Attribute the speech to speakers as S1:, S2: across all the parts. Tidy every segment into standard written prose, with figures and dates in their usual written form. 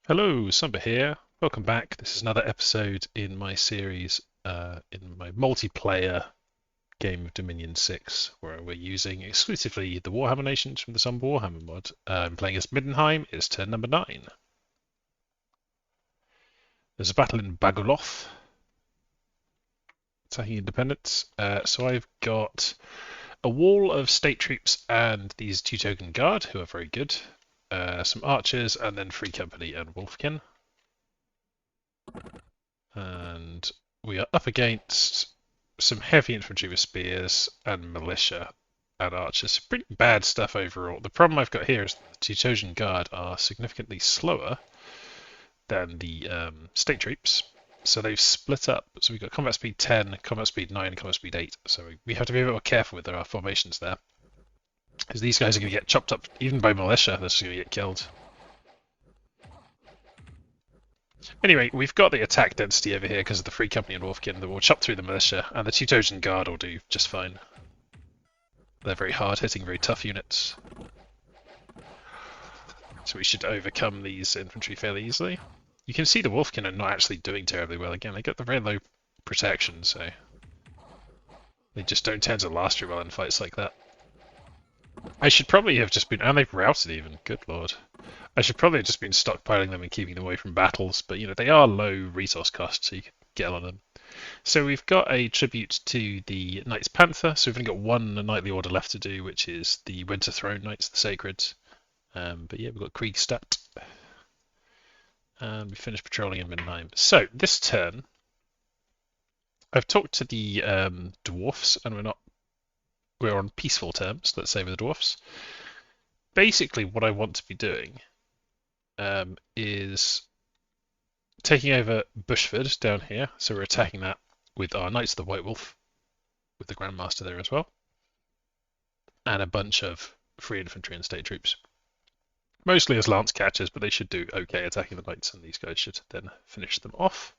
S1: Hello, Sumber here. Welcome back. This is another episode in my series, in my multiplayer game of Dominion 6, where we're using exclusively the Warhammer nations from the Sumber Warhammer mod. I'm playing as Middenheim. It's turn number 9. There's a battle in Bagoloth, attacking independents. So I've got a wall of state troops and these 2-token guard, who are very good. Some archers, and then Free Company and Wolfkin. And we are up against some heavy infantry with spears and militia and archers. Pretty bad stuff overall. The problem I've got here is that the Teutojan Guard are significantly slower than the state troops. So they've split up. So we've got combat speed 10, combat speed 9, and combat speed 8. So we have to be a bit more careful with our formations there. Because these guys are going to get chopped up even by militia. They're just going to get killed. Anyway, we've got the attack density over here because of the Free Company and Wolfkin that will chop through the militia, and the Teutojan Guard will do just fine. They're very hard-hitting, very tough units. So we should overcome these infantry fairly easily. You can see the Wolfkin are not actually doing terribly well. Again, they got the very low protection, so they just don't tend to last very well in fights like that. I should probably have just been... And they've routed even, good lord. I should probably have just been stockpiling them and keeping them away from battles, but you know, they are low resource costs, so you can get a lot of them. So we've got a tribute to the Knights Panther, so we've only got one knightly order left to do, which is the Winter Throne Knights, the Sacred. But yeah, we've got Kriegstadt. And we finished patrolling in Middenheim. So, this turn, I've talked to the dwarfs, and we're on peaceful terms, let's say, with the dwarfs. Basically, what I want to be doing is taking over Bushford down here. So we're attacking that with our Knights of the White Wolf, with the Grandmaster there as well, and a bunch of free infantry and state troops. Mostly as lance catchers, but they should do okay attacking the knights, and these guys should then finish them off.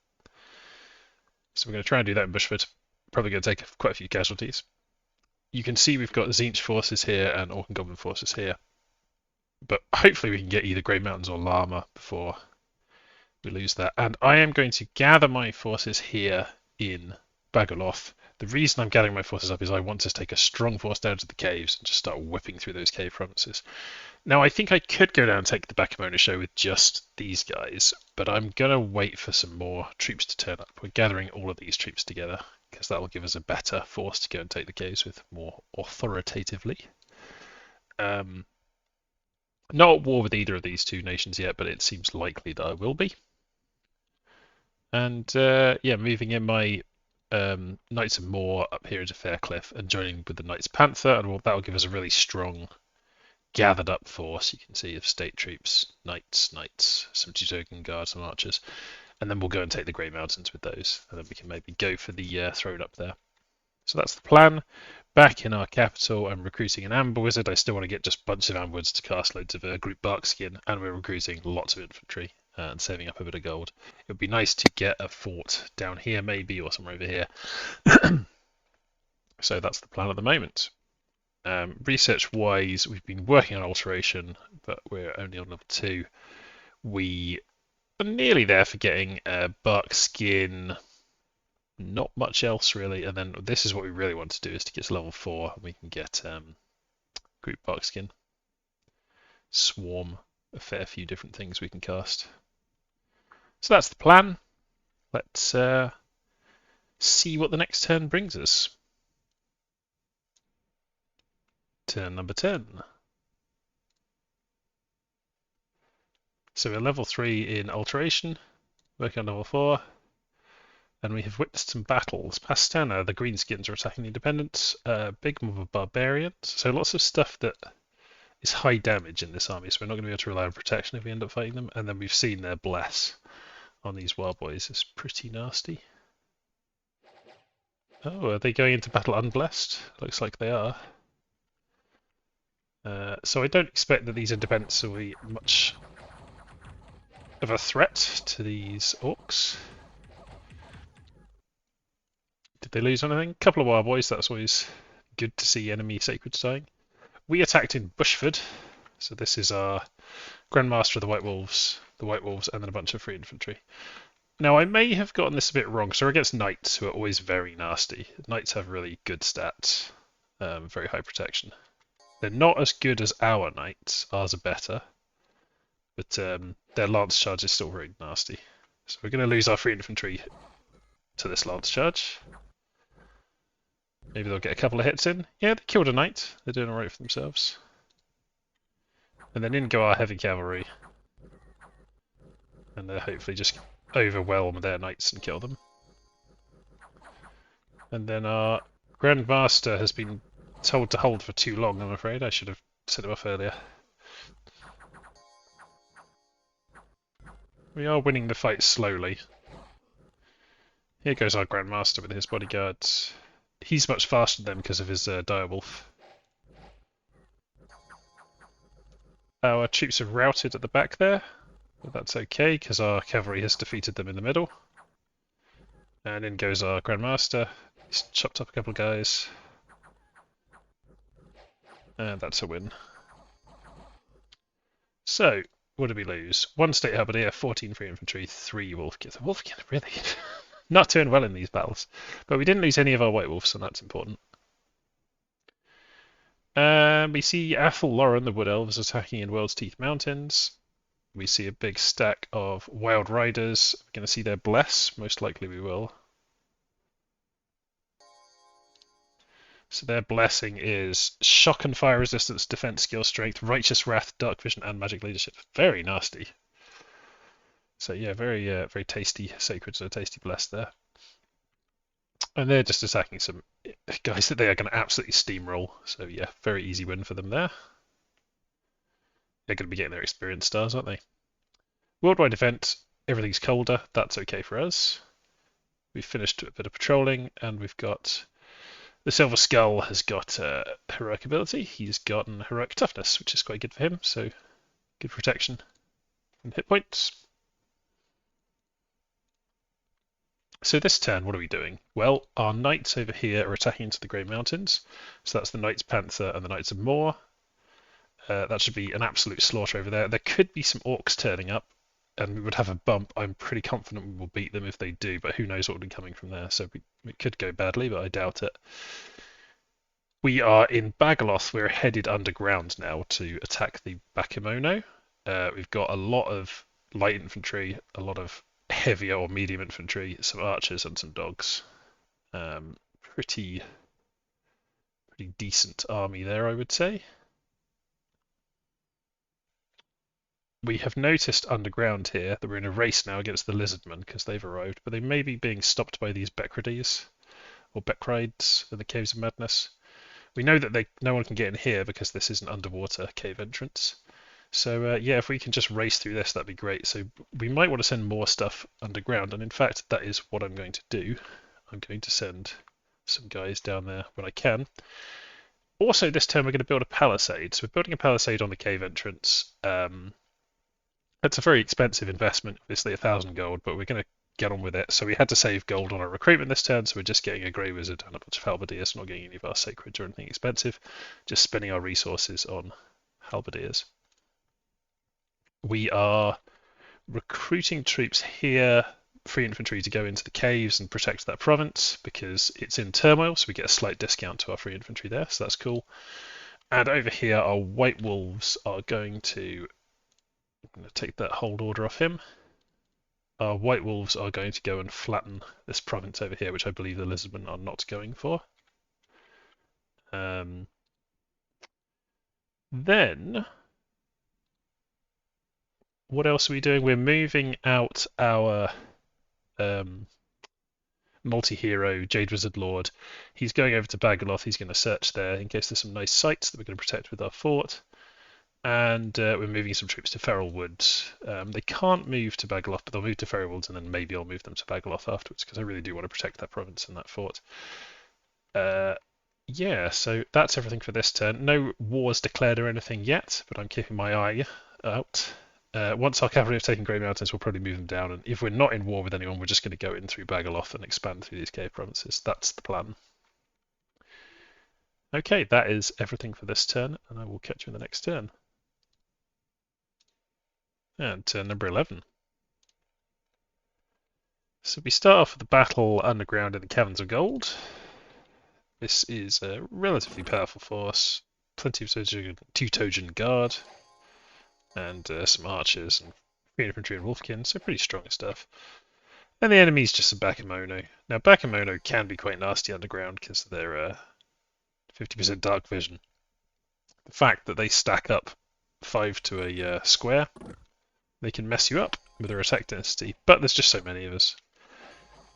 S1: So we're going to try and do that in Bushford. Probably going to take quite a few casualties. You can see we've got Tzeentch forces here and Orc and Goblin forces here. But hopefully we can get either Grey Mountains or Llama before we lose that. And I am going to gather my forces here in Bagoloth. The reason I'm gathering my forces up is I want to take a strong force down to the caves and just start whipping through those cave provinces. Now, I think I could go down and take the Bakamona show with just these guys, but I'm going to wait for some more troops to turn up. We're gathering all of these troops together, because that will give us a better force to go and take the caves with more authoritatively. Not at war with either of these two nations yet, but it seems likely that I will be. And yeah, moving in my Knights of Moor up here into Faircliff and joining with the Knights Panther, and that will give us a really strong gathered up force. You can see of state troops, knights, some Teutojan guards, some archers, and then we'll go and take the Grey Mountains with those, and then we can maybe go for the throne up there. So that's the plan. Back in our capital, I'm recruiting an Amber Wizard. I still want to get just a bunch of Amber Wizards to cast loads of group Barkskin, and we're recruiting lots of infantry and saving up a bit of gold. It would be nice to get a fort down here maybe, or somewhere over here. So that's the plan at the moment. Research-wise, we've been working on alteration, but we're only on level 2. We are nearly there for getting bark skin, not much else really, and then this is what we really want to do, is to get to level 4, and we can get group bark skin. Swarm, a fair few different things we can cast. So that's the plan. Let's see what the next turn brings us. Turn number 10. So we're level 3 in alteration, working on level 4, and we have witnessed some battles. Pastana, the Greenskins are attacking the Independents, big mob of Barbarians, so lots of stuff that is high damage in this army, so we're not going to be able to rely on protection if we end up fighting them. And then we've seen their bless on these wild boys. It's pretty nasty. Oh, are they going into battle unblessed? Looks like they are. So I don't expect that these independents will be much of a threat to these orcs. Did they lose anything? A couple of wild boys, that's always good to see enemy sacreds dying. We attacked in Bushford, so this is our Grandmaster of the White Wolves the White Wolves, and then a bunch of free infantry. Now, I may have gotten this a bit wrong, so we're against Knights, who are always very nasty. Knights have really good stats, very high protection. They're not as good as our Knights, ours are better, but their Lance Charge is still very nasty. So we're going to lose our free infantry to this Lance Charge. Maybe they'll get a couple of hits in. Yeah, they killed a Knight. They're doing alright for themselves. And then in go our heavy cavalry. And they'll hopefully just overwhelm their Knights and kill them. And then our Grand Master has been told to hold for too long, I'm afraid. I should have sent him off earlier. We are winning the fight slowly. Here goes our Grand Master with his bodyguards. He's much faster than them because of his direwolf. Our troops are routed at the back there, but that's okay because our cavalry has defeated them in the middle. And in goes our Grand Master. He's chopped up a couple of guys. And that's a win. So, what did we lose? 1 state halberdier, 14 free infantry, 3 wolfkin. The wolfkin really not doing well in these battles. But we didn't lose any of our white wolves, so that's important. We see Athel, Loren, the Wood Elves, attacking in World's Teeth Mountains. We see a big stack of Wild Riders. We're going to see their Bless. Most likely we will. So their blessing is shock and fire resistance, defense, skill, strength, righteous wrath, dark vision, and magic leadership. Very nasty. So yeah, very tasty sacred, so tasty bless there. And they're just attacking some guys that they are going to absolutely steamroll. So yeah, very easy win for them there. They're going to be getting their experience stars, aren't they? Worldwide event, everything's colder. That's okay for us. We've finished a bit of patrolling, and we've got... The Silver Skull has got heroic ability. He's gotten heroic toughness, which is quite good for him. So good protection and hit points. So this turn, what are we doing? Well, our knights over here are attacking into the Grey Mountains. So that's the Knights Panther and the Knights of Moor. That should be an absolute slaughter over there. There could be some orcs turning up, and we would have a bump. I'm pretty confident we will beat them if they do, but who knows what will be coming from there. So it could go badly, but I doubt it. We are in Bagaloth. We're headed underground now to attack the Bakemono. We've got a lot of light infantry, a lot of heavier or medium infantry, some archers and some dogs. Pretty decent army there, I would say. We have noticed underground here that we're in a race now against the lizardmen because they've arrived, but they may be being stopped by these Bekrides or Bekrides in the Caves of Madness. We know that no one can get in here because this is an underwater cave entrance. So yeah, if we can just race through this, that'd be great. So we might want to send more stuff underground, and in fact, that is what I'm going to do. I'm going to send some guys down there when I can. Also, this turn we're going to build a palisade. So we're building a palisade on the cave entrance. It's a very expensive investment, obviously 1,000 gold, but we're going to get on with it. So we had to save gold on our recruitment this turn, so we're just getting a Grey Wizard and a bunch of halberdiers, not getting any of our sacreds or anything expensive, just spending our resources on halberdiers. We are recruiting troops here, free infantry, to go into the caves and protect that province because it's in turmoil, so we get a slight discount to our free infantry there, so that's cool. And over here, our White Wolves are going to... I'm going to take that hold order off him. Our White Wolves are going to go and flatten this province over here, which I believe the lizardmen are not going for. Then, what else are we doing? We're moving out our multi-hero Jade Wizard Lord. He's going over to Bagaloth. He's going to search there in case there's some nice sites that we're going to protect with our fort. And we're moving some troops to Feral Woods. They can't move to Bagaloth, but they'll move to Feral Woods, and then maybe I'll move them to Bagaloth afterwards, because I really do want to protect that province and that fort. Yeah, so that's everything for this turn. No wars declared or anything yet, but I'm keeping my eye out. Once our cavalry have taken Grey Mountains, we'll probably move them down, and if we're not in war with anyone, we're just going to go in through Bagaloth and expand through these cave provinces. That's the plan. Okay, that is everything for this turn, and I will catch you in the next turn. And turn number 11. So we start off with the battle underground in the Caverns of Gold. This is a relatively powerful force. Plenty of Teutogen Guard, and some archers and free infantry and wolfkin, so pretty strong stuff. And the enemy's just a Bakemono. Now Bakemono can be quite nasty underground because they're 50% dark vision. The fact that they stack up 5 to a square, they can mess you up with their attack density, but there's just so many of us.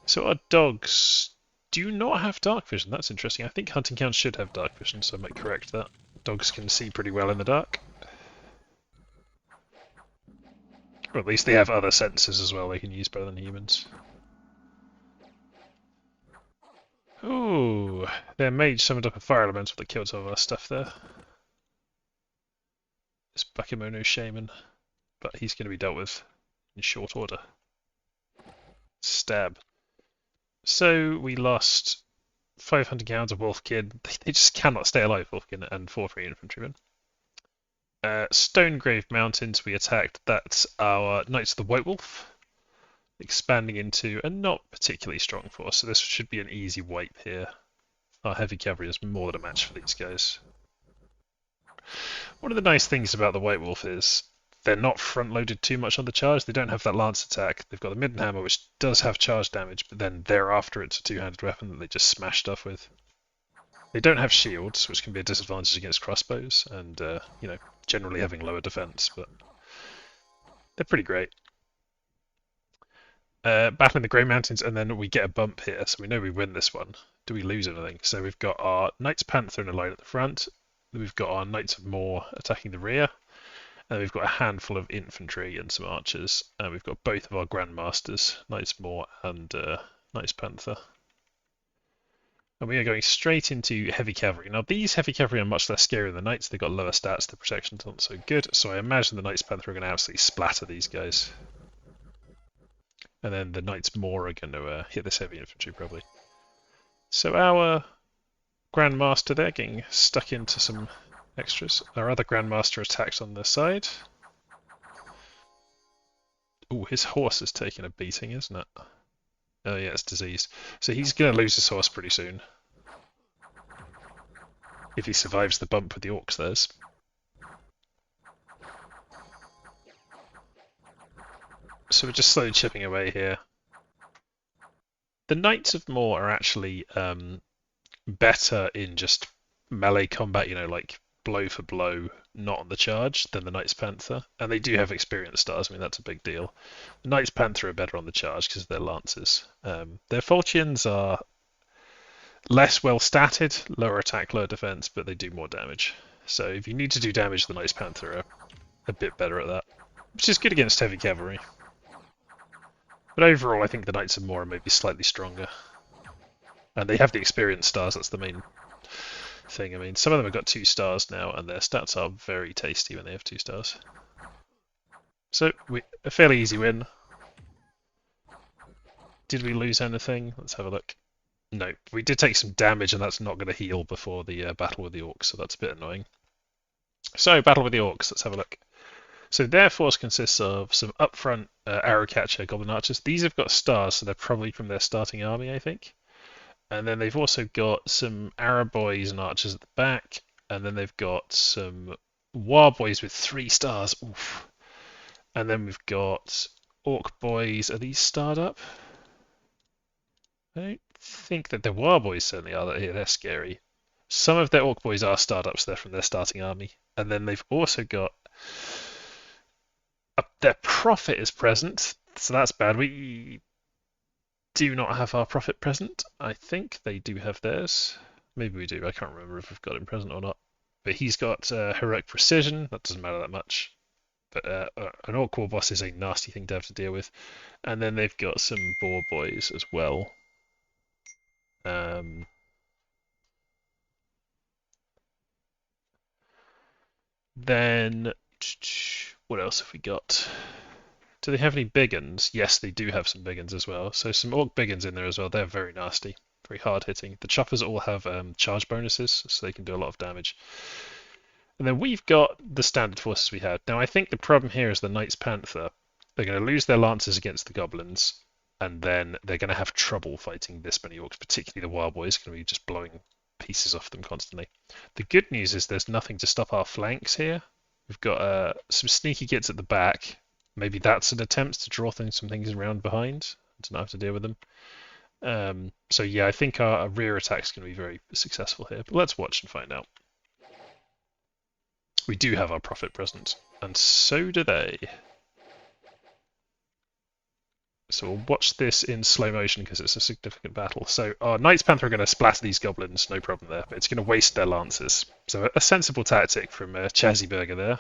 S1: So our dogs do not have dark vision. That's interesting. I think hunting hounds should have dark vision, so I might correct that. Dogs can see pretty well in the dark. Or at least they have other senses as well they can use better than humans. Ooh, their mage summoned up a fire elemental that killed some of our stuff there. This Bakemono shaman, but he's going to be dealt with in short order. Stab. So we lost 500 gallons of wolfkin. They just cannot stay alive, wolfkin, and 4 free infantrymen. Stonegrave Mountains we attacked. That's our Knights of the White Wolf, expanding into a not particularly strong force, so this should be an easy wipe here. Our heavy cavalry is more than a match for these guys. One of the nice things about the White Wolf is they're not front-loaded too much on the charge. They don't have that lance attack. They've got the Middenhammer, which does have charge damage, but then thereafter it's a two-handed weapon that they just smash stuff with. They don't have shields, which can be a disadvantage against crossbows, and generally having lower defense, but they're pretty great. Battling the Grey Mountains, and then we get a bump here, so we know we win this one. Do we lose anything? So we've got our Knights Panther in a line at the front, we've got our Knights of Moor attacking the rear, and we've got a handful of infantry and some archers, and we've got both of our Grandmasters, Knights Moor and Knights Panther. And we are going straight into heavy cavalry. Now these heavy cavalry are much less scary than the knights. They've got lower stats, the protection's not so good, so I imagine the Knights Panther are going to absolutely splatter these guys. And then the Knights Moor are going to hit this heavy infantry probably. So our Grandmaster there getting stuck into some extras. Our other Grandmaster attacks on the side. Oh, his horse is taking a beating, isn't it? Oh yeah, it's diseased. So he's going to lose his horse pretty soon. If he survives the bump with the orcs, there's. So we're just slowly chipping away here. The Knights of Moor are actually better in just melee combat, like blow for blow, not on the charge, than the Knights Panther. And they do have experience stars, I mean, that's a big deal. The Knights Panther are better on the charge because of their lances. Their falchions are less well statted, lower attack, lower defense, but they do more damage. So if you need to do damage, the Knights Panther are a bit better at that, which is good against heavy cavalry. But overall, I think the Knights of Moor are maybe slightly stronger. And they have the experience stars, that's the main thing. I mean, some of them have got 2 stars now, and their stats are very tasty when they have 2 stars. So, a fairly easy win. Did we lose anything? Let's have a look. No, we did take some damage, and that's not going to heal before the battle with the Orcs, so that's a bit annoying. So, battle with the Orcs, let's have a look. So their force consists of some upfront Arrowcatcher Goblin Archers. These have got stars, so they're probably from their starting army, I think. And then they've also got some Arrow Boys and Archers at the back. And then they've got some War Boys with 3 stars. Oof. And then we've got Orc Boys. Are these starred up? I don't think that the War Boys certainly are. They're scary. Some of their Orc Boys are starred up, so they're from their starting army. And then they've also got... their Prophet is present, so that's bad. We do not have our Prophet present. I think they do have theirs. Maybe we do. I can't remember if we've got him present or not. But he's got Heroic Precision. That doesn't matter that much. But an Orc War Boss is a nasty thing to have to deal with. And then they've got some Boar Boys as well. Then... what else have we got? Do they have any big uns? Yes, they do have some big uns as well. So some Orc big uns in there as well. They're very nasty, very hard hitting. The choppers all have charge bonuses, so they can do a lot of damage. And then we've got the standard forces we had. Now I think the problem here is the Knights Panther. They're going to lose their lances against the goblins, and then they're going to have trouble fighting this many orcs, particularly the wild boys, going to be just blowing pieces off them constantly. The good news is there's nothing to stop our flanks here. We've got some sneaky gits at the back. Maybe that's an attempt to draw some things around behind to not have to deal with them. So yeah, I think our rear attack is going to be very successful here. But let's watch and find out. We do have our prophet present, and so do they. So we'll watch this in slow motion because it's a significant battle. So our Knights Panther are going to splatter these goblins, no problem there, but it's going to waste their lances. So a sensible tactic from ChazzyBurger there.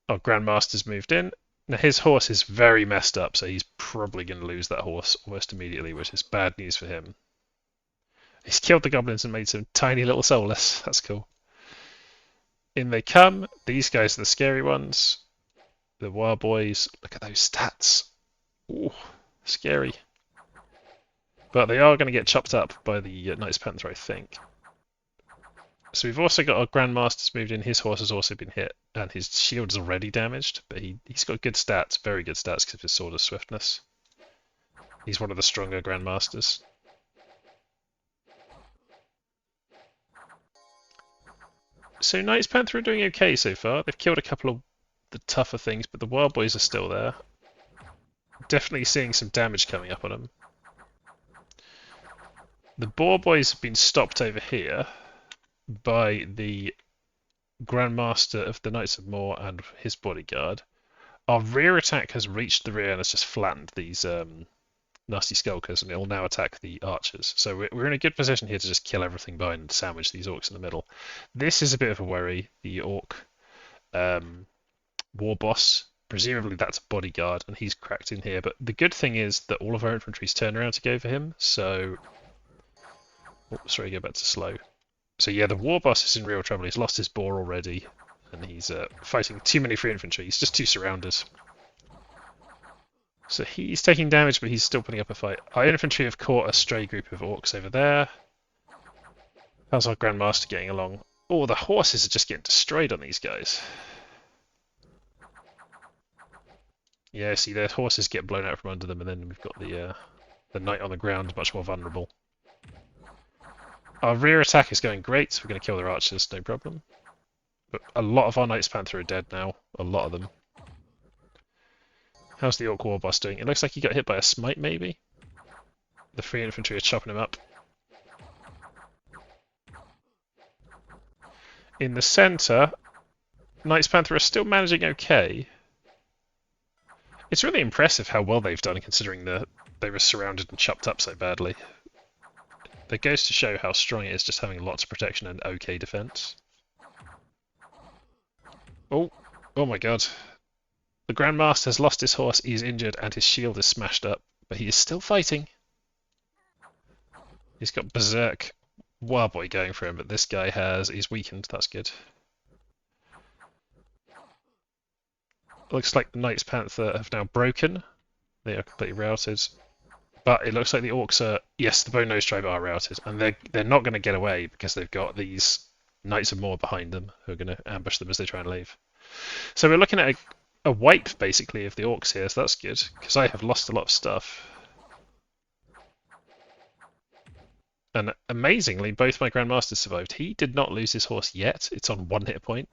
S1: Our Grandmaster's moved in. Now his horse is very messed up, so he's probably going to lose that horse almost immediately, which is bad news for him. He's killed the goblins and made some tiny little soulless. That's cool. In they come. These guys are the scary ones. The wild boys. Look at those stats. Ooh, scary. But they are going to get chopped up by the Knights Panther, I think. So we've also got our Grandmaster's moved in. His horse has also been hit, and his shield is already damaged. But he's got good stats, very good stats, because of his Sword of Swiftness. He's one of the stronger Grandmasters. So Knights Panther are doing okay so far. They've killed a couple of the tougher things, but the wild boys are still there. Definitely seeing some damage coming up on them. The boar boys have been stopped over here by the Grandmaster of the Knights of Moor and his bodyguard. Our rear attack has reached the rear and has just flattened these nasty skulkers, and it will now attack the archers. So we're in a good position here to just kill everything behind and sandwich these orcs in the middle. This is a bit of a worry. The orc war boss, presumably that's a bodyguard, and he's cracked in here. But the good thing is that all of our infantry's turned around to go for him. So, sorry, go back to slow. So yeah, the war boss is in real trouble. He's lost his boar already, and he's fighting too many free infantry. He's just too surrounded. So he's taking damage, but he's still putting up a fight. Our infantry have caught a stray group of orcs over there. How's our Grandmaster getting along? Oh, the horses are just getting destroyed on these guys. Yeah, see, their horses get blown out from under them, and then we've got the knight on the ground, much more vulnerable. Our rear attack is going great, so we're going to kill their archers, no problem. But a lot of our Knights Panther are dead now, a lot of them. How's the Orc War Boss doing? It looks like he got hit by a smite, maybe? The free infantry are chopping him up. In the centre, Knights Panther are still managing okay. It's really impressive how well they've done, considering that they were surrounded and chopped up so badly. That goes to show how strong it is just having lots of protection and okay defence. Oh my god. The Grandmaster has lost his horse, he is injured, and his shield is smashed up, but he is still fighting. He's got Berserk Warboy going for him, but this guy he's weakened, that's good. Looks like the Knights Panther have now broken. They are completely routed. But it looks like the Orcs are, yes, the Bone-Nosed Tribe are routed, and they're not going to get away because they've got these Knights of Moor behind them who are going to ambush them as they try and leave. So we're looking at a wipe, basically, of the Orcs here, so that's good, because I have lost a lot of stuff. And amazingly, both my Grandmasters survived. He did not lose his horse yet. It's on 1 hit point.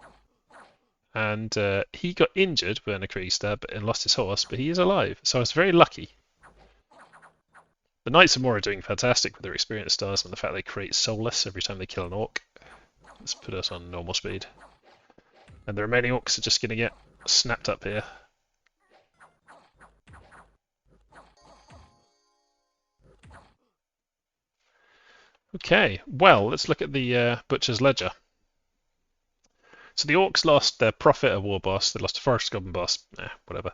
S1: And he got injured with a Krieg stab and lost his horse, but he is alive, so I was very lucky. The Knights of Moor are doing fantastic with their experience stars and the fact they create soulless every time they kill an orc. Let's put us on normal speed. And the remaining orcs are just going to get snapped up here. Okay, well, let's look at the Butcher's Ledger. So the orcs lost their prophet, a war boss. They lost a forest goblin boss. Whatever.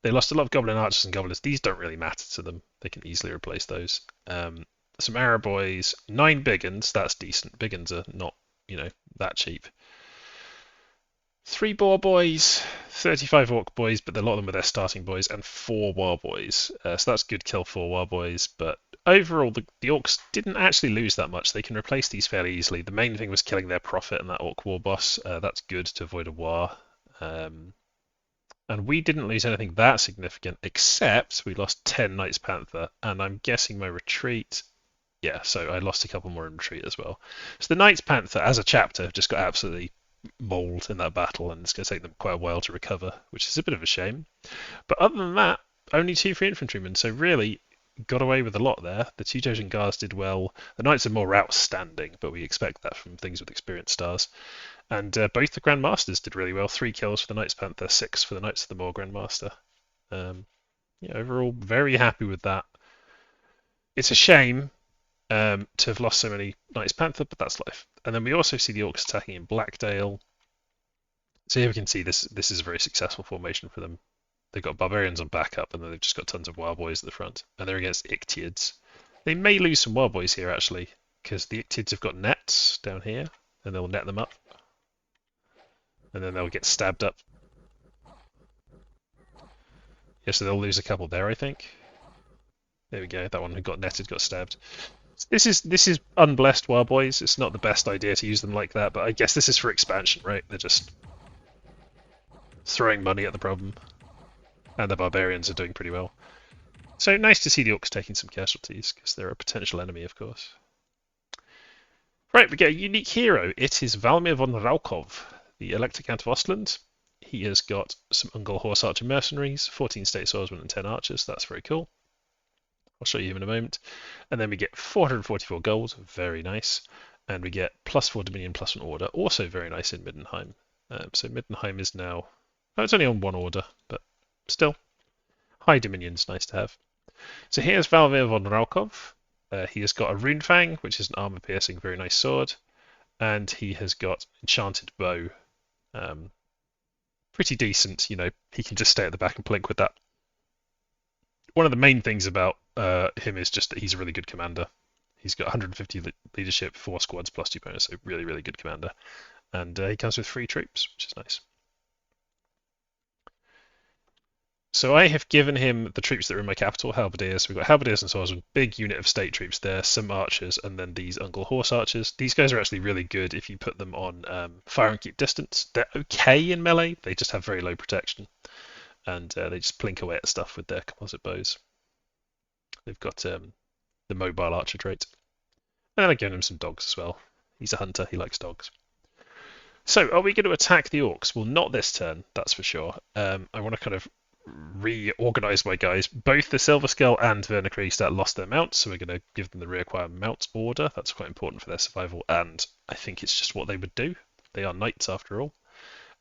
S1: They lost a lot of goblin archers and goblins. These don't really matter to them. They can easily replace those. Some arrow boys, 9 big uns. That's decent. Big uns are not, that cheap. 3 boar boys, 35 orc boys, but a lot of them are their starting boys, and 4 war boys. So that's good kill 4 war boys, but overall, the Orcs didn't actually lose that much. They can replace these fairly easily. The main thing was killing their Prophet and that Orc War Boss. That's good to avoid a war. And we didn't lose anything that significant, except we lost 10 Knights Panther, and I'm guessing my retreat. Yeah, so I lost a couple more in retreat as well. So the Knights Panther, as a chapter, just got absolutely mauled in that battle, and it's going to take them quite a while to recover, which is a bit of a shame. But other than that, only 2 free infantrymen, so really got away with a lot there. The two Trojan Guards did well. The Knights are more outstanding, but we expect that from things with experienced stars. And both the Grandmasters did really well. 3 kills for the Knights Panther, 6 for the Knights of the Moor Grandmaster. Overall, very happy with that. It's a shame to have lost so many Knights Panther, but that's life. And then we also see the Orcs attacking in Blackdale. So here we can see this is a very successful formation for them. They've got Barbarians on backup, and then they've just got tons of Wild Boys at the front. And they're against Ictiads. They may lose some Wild Boys here, actually, because the Ictiads have got nets down here, and they'll net them up. And then they'll get stabbed up. Yeah, so they'll lose a couple there, I think. There we go. That one who got netted got stabbed. This is unblessed Wild Boys. It's not the best idea to use them like that, but I guess this is for expansion, right? They're just throwing money at the problem. And the Barbarians are doing pretty well. So nice to see the Orcs taking some casualties, because they're a potential enemy, of course. Right, we get a unique hero. It is Valmir von Raukov, the Elector Count of Ostland. He has got some Ungol Horse Archer mercenaries, 14 State Swordsmen and 10 Archers. That's very cool. I'll show you him in a moment. And then we get 444 gold, very nice. And we get +4 Dominion, +1 order, also very nice in Middenheim. So Middenheim is now... Oh, it's only on 1 order, but still. High Dominion's nice to have. So here's Valmir von Raukov. He has got a Rune Fang, which is an armor-piercing, very nice sword. And he has got Enchanted Bow. Pretty decent, you know, he can just stay at the back and blink with that. One of the main things about him is just that he's a really good commander. He's got 150 leadership, 4 squads plus 2 bonus, so really, really good commander. And he comes with 3 troops, which is nice. So I have given him the troops that are in my capital, Halberdiers. We've got Halberdiers and Swordsmen, big unit of state troops there, some archers, and then these Ungol Horse Archers. These guys are actually really good if you put them on fire and keep distance. They're okay in melee, they just have very low protection. And they just plink away at stuff with their composite bows. They've got the mobile archer trait. And then I've given him some dogs as well. He's a hunter, he likes dogs. So, are we going to attack the Orcs? Well, not this turn, that's for sure. I want to kind of reorganize my guys. Both the Silver Skull and Vernikrista lost their mounts, so we're going to give them the reacquire mount order. That's quite important for their survival, and I think it's just what they would do. They are knights after all.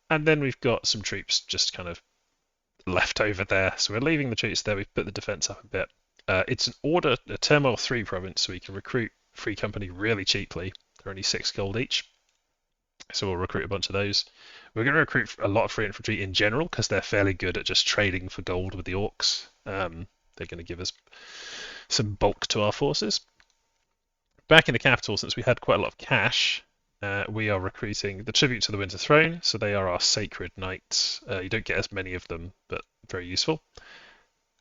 S1: And then we've got some troops just kind of left over there. So we're leaving the troops there. We've put the defense up a bit. It's an order, a Turmoil 3 province, so we can recruit Free Company really cheaply. They're only 6 gold each. So we'll recruit a bunch of those. We're going to recruit a lot of free infantry in general because they're fairly good at just trading for gold with the Orcs. They're going to give us some bulk to our forces. Back in the capital, since we had quite a lot of cash, we are recruiting the Tribute to the Winter Throne. So they are our sacred knights. You don't get as many of them, but very useful.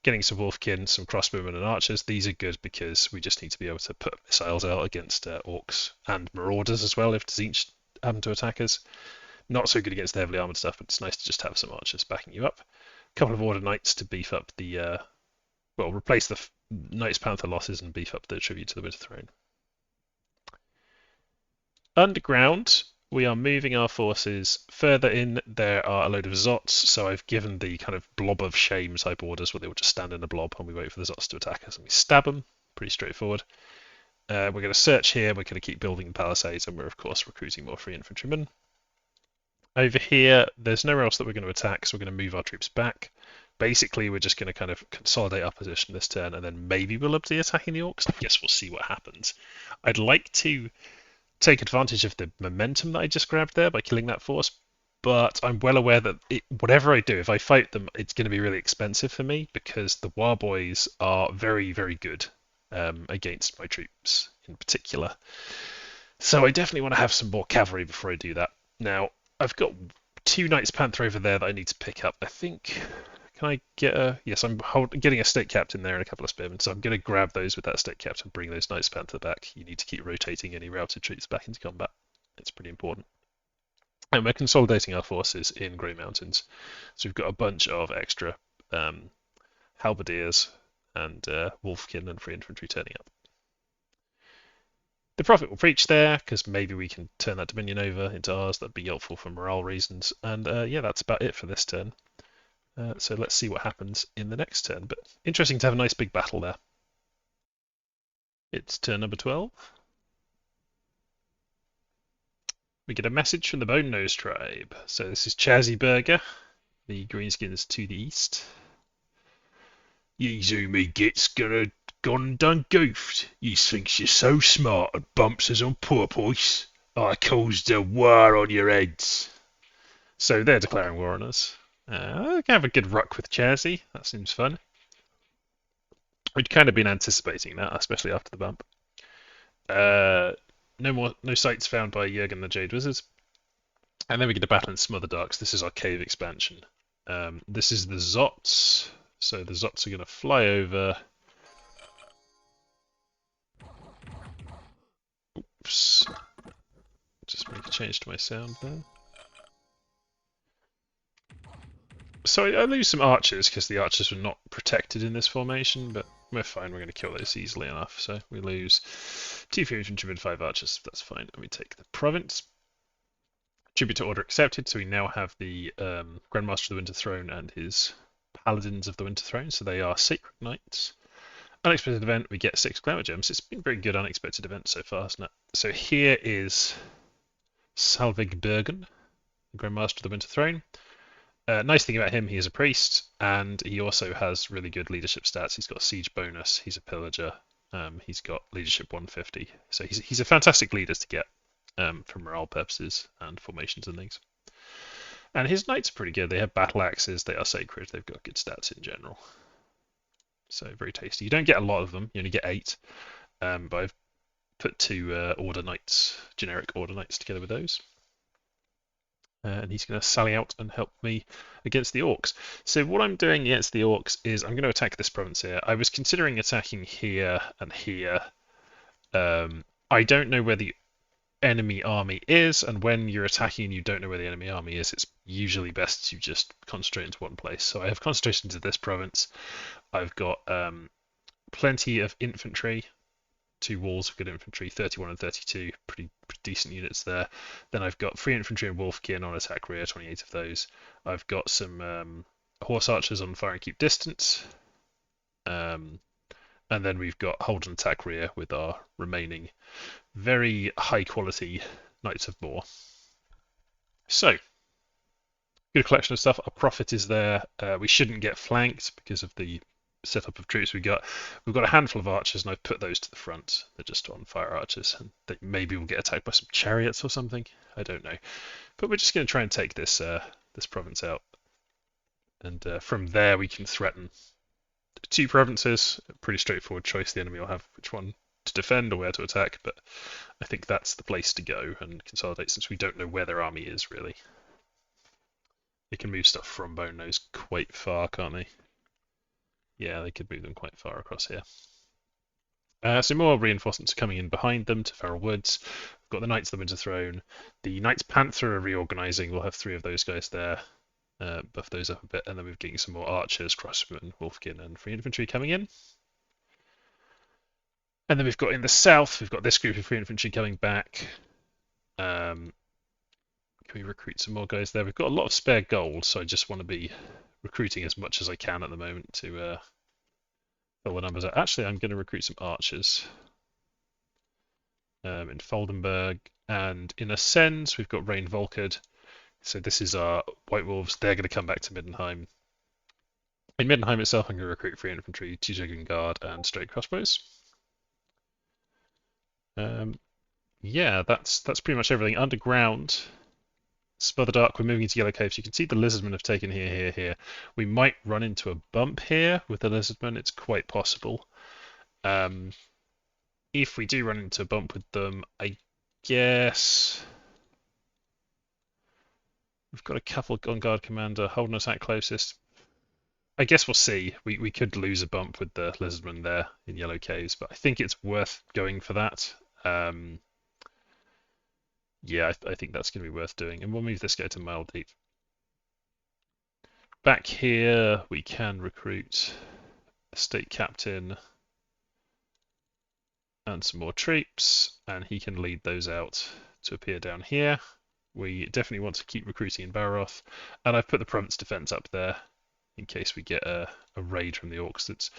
S1: Getting some Wolfkin, some crossbowmen and archers. These are good because we just need to be able to put missiles out against Orcs and Marauders as well if Tzeentch happen to attack us. Not so good against the heavily armoured stuff, but it's nice to just have some archers backing you up. A couple of Order Knights to beef up the... replace the Knights Panther losses and beef up the Tribute to the Winter Throne. Underground, we are moving our forces further in. There are a load of Zots, so I've given the kind of blob of shame type orders where they will just stand in a blob and we wait for the Zots to attack us and we stab them. Pretty straightforward. We're going to search here, we're going to keep building the palisades, and we're of course recruiting more free infantrymen. Over here, there's nowhere else that we're going to attack, so we're going to move our troops back. Basically, we're just going to kind of consolidate our position this turn, and then maybe we'll be attacking the Orcs. I guess we'll see what happens. I'd like to take advantage of the momentum that I just grabbed there by killing that force, but I'm well aware that whatever I do, if I fight them, it's going to be really expensive for me, because the Warboys are very, very good against my troops in particular. So I definitely want to have some more cavalry before I do that. Now, I've got 2 Knights Panther over there that I need to pick up. I think Can I get a... Yes, I'm getting a state captain there and a couple of spearmen, so I'm going to grab those with that state captain, bring those Knights Panther back. You need to keep rotating any routed troops back into combat. It's pretty important. And we're consolidating our forces in Grey Mountains. So we've got a bunch of extra halberdiers and wolfkin and free infantry turning up. The Prophet will preach there, because maybe we can turn that Dominion over into ours. That'd be helpful for morale reasons. And yeah, that's about it for this turn. So let's see what happens in the next turn. But interesting to have a nice big battle there. It's turn number 12. We get a message from the Bone Nose tribe. So this is ChazzyBurger, the Greenskins to the east. Ye's who me gets gone done goofed. Ye thinks you're so smart and bumps us on porpoise. I calls the war on your heads. So they're declaring war on us. I can have a good ruck with Chazzy. That seems fun. We'd kind of been anticipating that, especially after the bump. No sites found by Jurgen the Jade Wizard. And then we get a battle in Smother Darks. This is our cave expansion. This is the Zots. So the Zots are going to fly over. Oops. Just make a change to my sound there. So I lose some archers because the archers were not protected in this formation, but we're fine. We're going to kill those easily enough. So we lose 2 free infantry and 5 archers. That's fine. And we take the province. Tribute to order accepted. So we now have the Grandmaster of the Winter Throne and his Paladins of the Winter Throne. So they are Sacred Knights. Unexpected event. We get 6 Glamour Gems. It's been a very good unexpected event so far, hasn't it? So here is Salvigbergen, the Grandmaster of the Winter Throne. Nice thing about him, he is a priest, and he also has really good leadership stats. He's got siege bonus, he's a pillager, he's got leadership 150. So he's a fantastic leader to get for morale purposes and formations and things. And his knights are pretty good. They have battle axes, they are sacred, they've got good stats in general. So very tasty. You don't get a lot of them, you only get 8, but I've put 2 order knights, generic order knights together with those. And he's going to sally out and help me against the Orcs. So what I'm doing against the Orcs is I'm going to attack this province here. I was considering attacking here and here. I don't know where the enemy army is, and when you're attacking and you don't know where the enemy army is, it's usually best to just concentrate into one place. So I have concentrated into this province. I've got plenty of infantry. 2 walls of good infantry, 31 and 32, pretty decent units there. Then I've got free infantry and wolfkin on attack rear, 28 of those. I've got some horse archers on fire and keep distance. And then we've got hold and attack rear with our remaining very high quality Knights of Boar. So, good collection of stuff. Our profit is there. We shouldn't get flanked because of the setup of troops we got. We've got a handful of archers, and I've put those to the front. They're just on fire archers, and they maybe will get attacked by some chariots or something. I don't know, but we're just going to try and take this this province out, and from there we can threaten 2 provinces. A pretty straightforward choice. The enemy will have which one to defend or where to attack, but I think that's the place to go and consolidate since we don't know where their army is really. They can move stuff from Bone Nose quite far, can't they? Yeah, they could move them quite far across here. So more reinforcements are coming in behind them to Feral Woods. We've got the Knights of the Winter Throne. The Knights Panther are reorganising. We'll have 3 of those guys there. Buff those up a bit. And then we're getting some more archers, crossbowmen, wolfkin, and free infantry coming in. And then we've got in the south, we've got this group of free infantry coming back. Can we recruit some more guys there? We've got a lot of spare gold, so I just want to be recruiting as much as I can at the moment to fill the numbers out. Actually, I'm going to recruit some archers in Foldenberg, and in Ascends we've got Rain Volkard. So this is our White Wolves. They're going to come back to Middenheim. In Middenheim itself, I'm going to recruit free infantry, 2 Dragon Guard, and straight crossbows. Yeah, that's pretty much everything. Underground. Smother Dark, we're moving into Yellow Caves. You can see the Lizardmen have taken here. We might run into a bump here with the Lizardmen. It's quite possible. If we do run into a bump with them, I guess we've got a couple on guard commander, holding us at closest. I guess we'll see. We could lose a bump with the Lizardman there in Yellow Caves, but I think it's worth going for that. Yeah, I think that's going to be worth doing. And we'll move this guy to Mile Deep. Back here, we can recruit a state captain and some more troops, and he can lead those out to appear down here. We definitely want to keep recruiting in Baroth, and I've put the province defense up there in case we get a raid from the Orcs.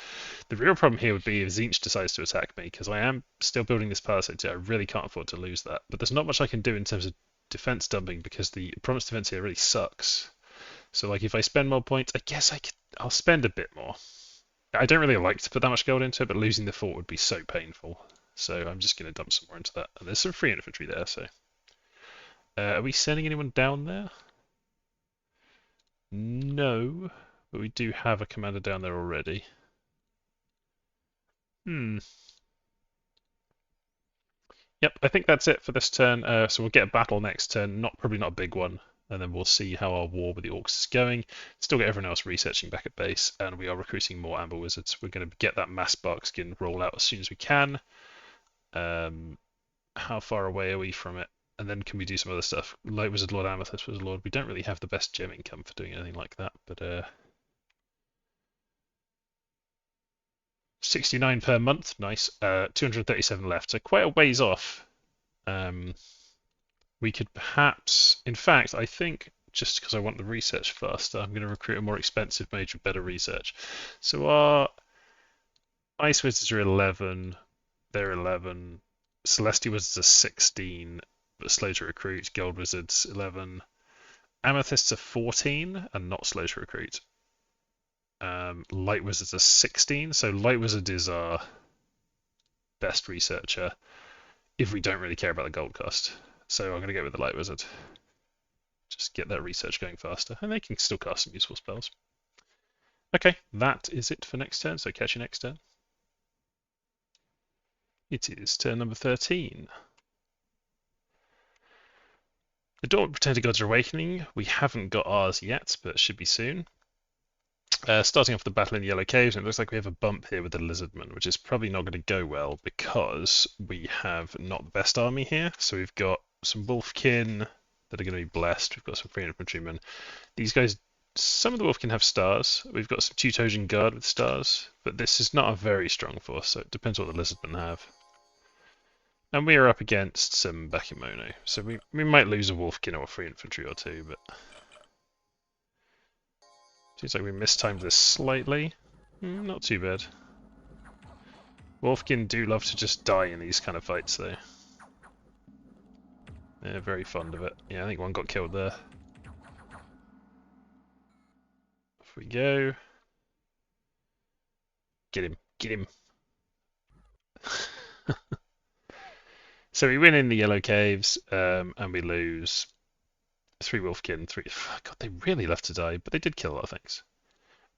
S1: The real problem here would be if Tzeentch decides to attack me, because I am still building this palisade, so I really can't afford to lose that. But there's not much I can do in terms of defense dumping, because the province defense here really sucks. So like if I spend more points, I guess I'll spend a bit more. I don't really like to put that much gold into it, but losing the fort would be so painful. So I'm just going to dump some more into that. And there's some free infantry there, so. Are we sending anyone down there? No. But we do have a commander down there already. Yep, I think that's it for this turn. So we'll get a battle next turn. Probably not a big one. And then we'll see how our war with the Orcs is going. Still get everyone else researching back at base. And we are recruiting more Amber Wizards. We're going to get that mass bark skin roll out as soon as we can. How far away are we from it? And then can we do some other stuff? Light Wizard Lord, Amethyst Wizard Lord. We don't really have the best gem income for doing anything like that. But 69 per month, nice. 237 left, so quite a ways off. We could perhaps, in fact, I think just because I want the research faster, I'm going to recruit a more expensive mage with better research. So our Ice Wizards are 11, they're 11. Celestial Wizards are 16, but slow to recruit. Gold Wizards 11. Amethysts are 14 and not slow to recruit. Light Wizards are 16, so Light Wizard is our best researcher if we don't really care about the gold cost. So I'm going to go with the Light Wizard. Just get that research going faster, and they can still cast some useful spells. Okay, that is it for next turn, so catch you next turn. It is turn number 13. The Dawn Pretended Gods are Awakening. We haven't got ours yet, but it should be soon. Starting off the battle in the Yellow Caves, and it looks like we have a bump here with the Lizardman, which is probably not going to go well because we have not the best army here. So we've got some Wolfkin that are going to be blessed. We've got some free infantrymen. These guys, some of the Wolfkin have stars. We've got some Teutonian Guard with stars, but this is not a very strong force, so it depends what the Lizardmen have. And we are up against some Bakemono, so we might lose a Wolfkin or a free infantry or two, but seems like we mistimed this slightly. Not too bad. Wolfkin do love to just die in these kind of fights, though. They're very fond of it. Yeah, I think one got killed there. Off we go. Get him. Get him. So we win in the Yellow Caves, and we lose 3 Wolfkin, 3... God, they really left to die, but they did kill a lot of things.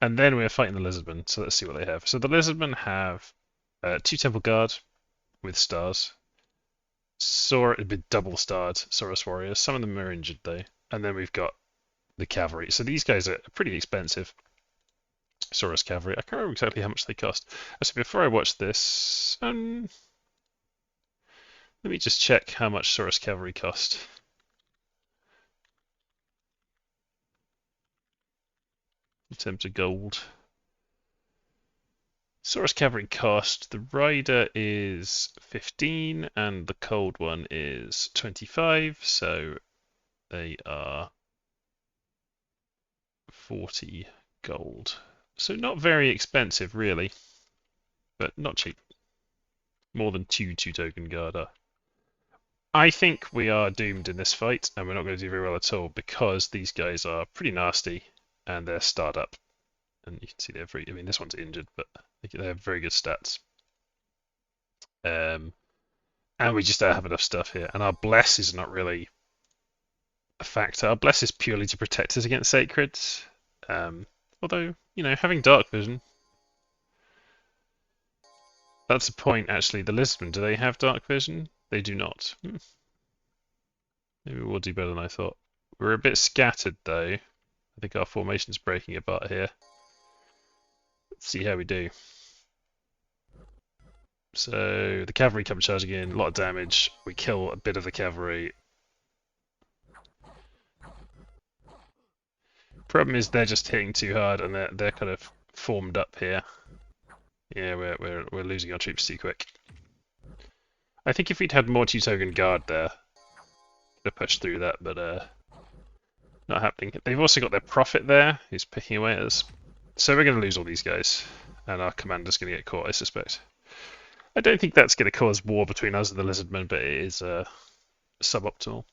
S1: And then we're fighting the Lizardmen, so let's see what they have. So the Lizardmen have 2 Temple Guard with stars. With double starred Saurus Warriors. Some of them are injured, though. And then we've got the Cavalry. So these guys are pretty expensive. Saurus Cavalry. I can't remember exactly how much they cost. So before I watch this... let me just check how much Saurus Cavalry cost. In terms of gold. Saurus Cavalry cost, the Rider is 15 and the Cold one is 25, so they are 40 gold. So not very expensive really, but not cheap. More than 2 token guard are. I think we are doomed in this fight, and we're not going to do very well at all because these guys are pretty nasty and they're starred up. And you can see they're very, I mean, this one's injured, but they have very good stats. And we just don't have enough stuff here. And our Bless is not really a factor. Our Bless is purely to protect us against Sacreds. Although, you know, having Dark Vision. That's the point, actually. The Lizardmen, do they have Dark Vision? They do not. Maybe we'll do better than I thought. We're a bit scattered, though. I think our formation's breaking apart here. see how we do. So the cavalry come charging in, a lot of damage. We kill a bit of the cavalry. Problem is they're just hitting too hard and they're kind of formed up here. Yeah, we're losing our troops too quick. I think if we'd had more Teutogan Guard there, could have pushed through that, but not happening. They've also got their prophet there, who's picking away at us. So we're going to lose all these guys, and our commander's going to get caught, I suspect. I don't think that's going to cause war between us and the Lizardmen, but it is suboptimal.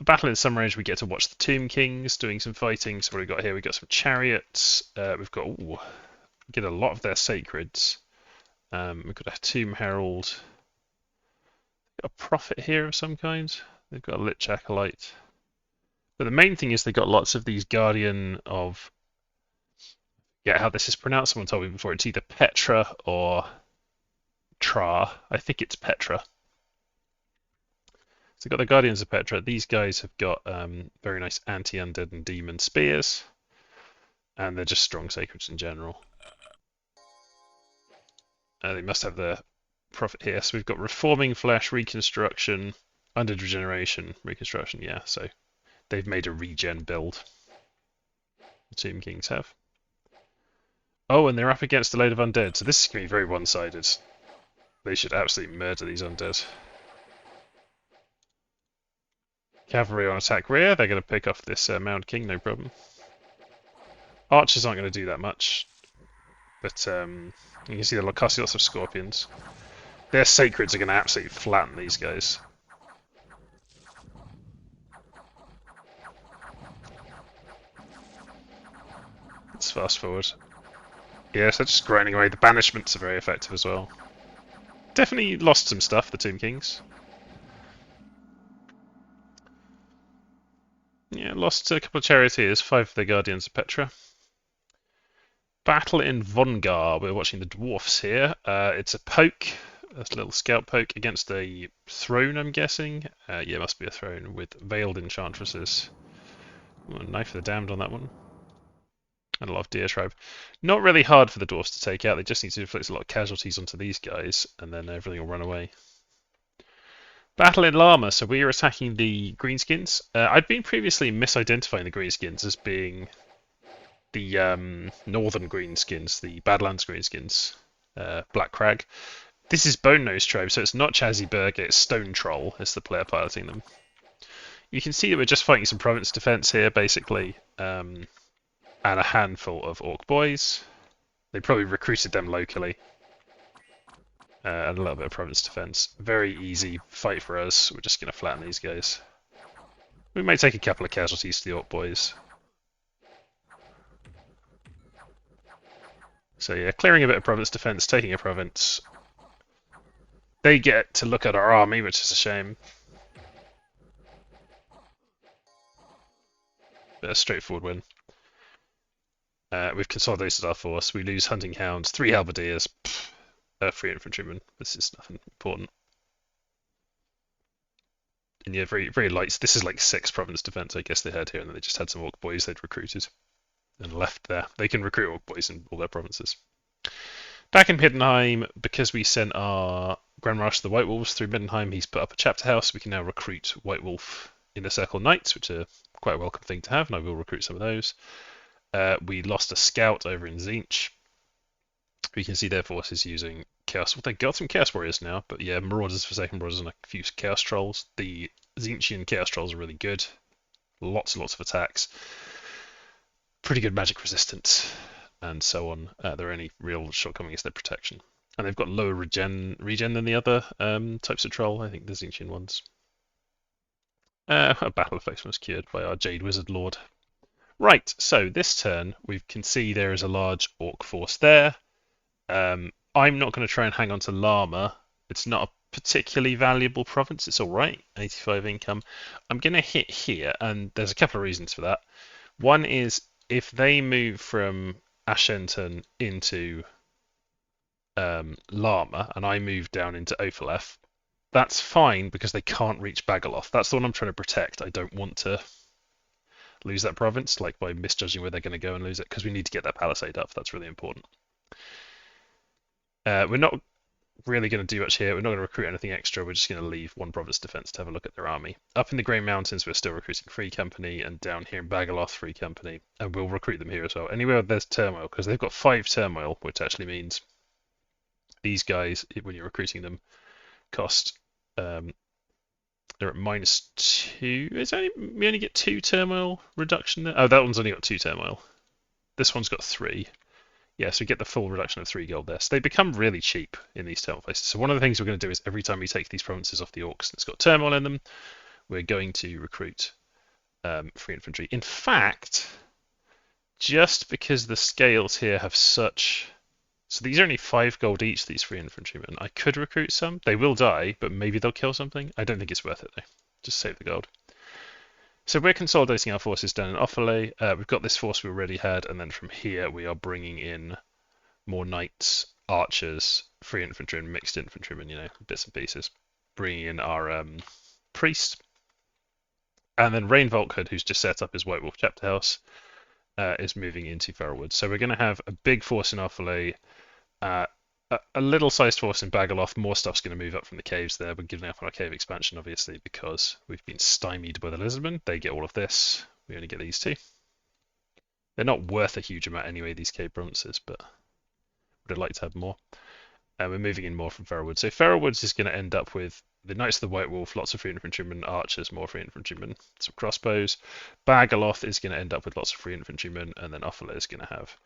S1: A battle in some range, we get to watch the Tomb Kings doing some fighting. So what have we got here? We've got some chariots. We've got get a lot of their sacreds. We've got a Tomb Herald. Got a prophet here of some kind. They've got a Lich Acolyte. But the main thing is they've got lots of these Guardian of... Yeah, how this is pronounced. Someone told me before. It's either Petra or Tra. I think it's Petra. So we've got the Guardians of Petra. These guys have got very nice anti-undead and demon spears. And they're just strong sacreds in general. They must have the prophet here. So we've got Reforming Flesh, Reconstruction, Undead Regeneration, Reconstruction, yeah. So they've made a regen build. The Tomb Kings have. Oh, and they're up against a load of undead. So this is going to be very one-sided. They should absolutely murder these undead. Cavalry on attack rear. They're going to pick off this Mound King, no problem. Archers aren't going to do that much. But you can see they're casting lots of scorpions. Their sacreds are going to absolutely flatten these guys. Let's fast forward. Yeah, so just grinding away. The banishments are very effective as well. Definitely lost some stuff, the Tomb Kings. Yeah, lost a couple of charioteers, 5 of their Guardians of Petra. Battle in Vongar. We're watching the dwarfs here. It's a poke, a little scout poke against a throne, I'm guessing. Yeah, it must be a throne with veiled enchantresses. Knife of the Damned on that one. And a lot of Deer Tribe. Not really hard for the dwarfs to take out. They just need to inflict a lot of casualties onto these guys, and then everything will run away. Battle in Llama. So we are attacking the Greenskins. I'd been previously misidentifying the Greenskins as being the northern Greenskins, the Badlands Greenskins, Black Crag. This is Bone Nose Tribe, so it's not ChazzyBurger, it's Stonetroll as the player piloting them. You can see that we're just fighting some province defense here, basically, and a handful of Orc boys. They probably recruited them locally. And a little bit of province defense. Very easy fight for us. We're just going to flatten these guys. We may take a couple of casualties to the Orc boys. So yeah, clearing a bit of province defense, taking a province. They get to look at our army, which is a shame. But a straightforward win. We've consolidated our force. We lose hunting hounds, 3 halberdiers, 3 infantrymen. This is nothing important. And yeah, very, very light. This is like 6 province defense, I guess they had here, and then they just had some Orc boys they'd recruited and left there. They can recruit Orc boys in all their provinces. Back in Middenheim, because we sent our Grand Marshal of the White Wolves through Middenheim, he's put up a chapter house. We can now recruit White Wolf Inner Circle Knights, which are quite a welcome thing to have, and I will recruit some of those. We lost a scout over in Tzeentch. We can see their forces using Chaos. Well, they've got some Chaos Warriors now, but yeah, Marauders, Forsaken Marauders, and a few Chaos Trolls. The Tzeentchian Chaos Trolls are really good. Lots and lots of attacks. Pretty good magic resistance, and so on. There are any real shortcomings is their protection. And they've got lower regen than the other types of troll, I think the Tzeentchian ones. A battle effect was cured by our Jade Wizard Lord. Right, so this turn we can see there is a large Orc force there. I'm not going to try and hang on to Llama. It's not a particularly valuable province. It's alright, 85 income. I'm going to hit here, and there's a couple of reasons for that. One is if they move from Ashenton into Llama, and I move down into Ophaleth, that's fine because they can't reach Bagaloth. That's the one I'm trying to protect. I don't want to lose that province, like by misjudging where they're going to go and lose it, because we need to get that palisade up. That's really important. We're not really going to do much here. We're not going to recruit anything extra. We're just going to leave one province defense to have a look at their army. Up in the Grey Mountains, we're still recruiting Free Company, and down here in Bagaloth, Free Company, and we'll recruit them here as well. Anywhere there's turmoil, because they've got 5 turmoil, which actually means these guys, when you're recruiting them, cost. They're at -2. We only get 2 turmoil reduction there. Oh, that one's only got 2 turmoil. This one's got 3. Yeah, so we get the full reduction of 3 gold there. So they become really cheap in these turmoil places. So one of the things we're going to do is every time we take these provinces off the Orcs and it's got turmoil in them, we're going to recruit free infantry. In fact, just because the scales here have such... So these are only 5 gold each, these free infantrymen. I could recruit some. They will die, but maybe they'll kill something. I don't think it's worth it, though. Just save the gold. So we're consolidating our forces down in Athel. We've got this force we already had, and then from here we are bringing in more knights, archers, free infantry, and mixed infantrymen, bits and pieces. Bringing in our priest. And then Rain Volkhood, who's just set up his White Wolf chapter house, is moving into Feralwood. So we're going to have a big force in Athel, a little-sized force in Bagaloth. More stuff's going to move up from the caves there. We're giving up on our cave expansion, obviously, because we've been stymied by the Lizardmen. They get all of this. We only get these 2. They're not worth a huge amount anyway, these cave provinces, but would have liked to have more. And we're moving in more from Feralwood. So Feralwood is going to end up with the Knights of the White Wolf, lots of free infantrymen, archers, more free infantrymen, some crossbows. Bagaloth is going to end up with lots of free infantrymen, and then Athel is going to have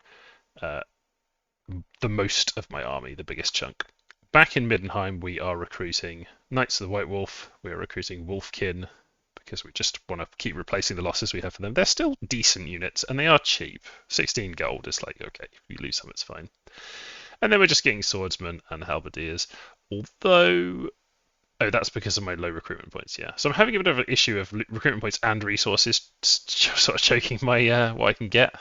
S1: the most of my army, the biggest chunk. Back in Middenheim, we are recruiting Knights of the White Wolf. We're recruiting Wolfkin because we just want to keep replacing the losses we have for them. They're still decent units, and they are cheap. 16 gold is like, okay, if you lose some, it's fine. And then we're just getting swordsmen and halberdiers. Although, oh, that's because of my low recruitment points, yeah. So I'm having a bit of an issue of recruitment points and resources sort of choking my what I can get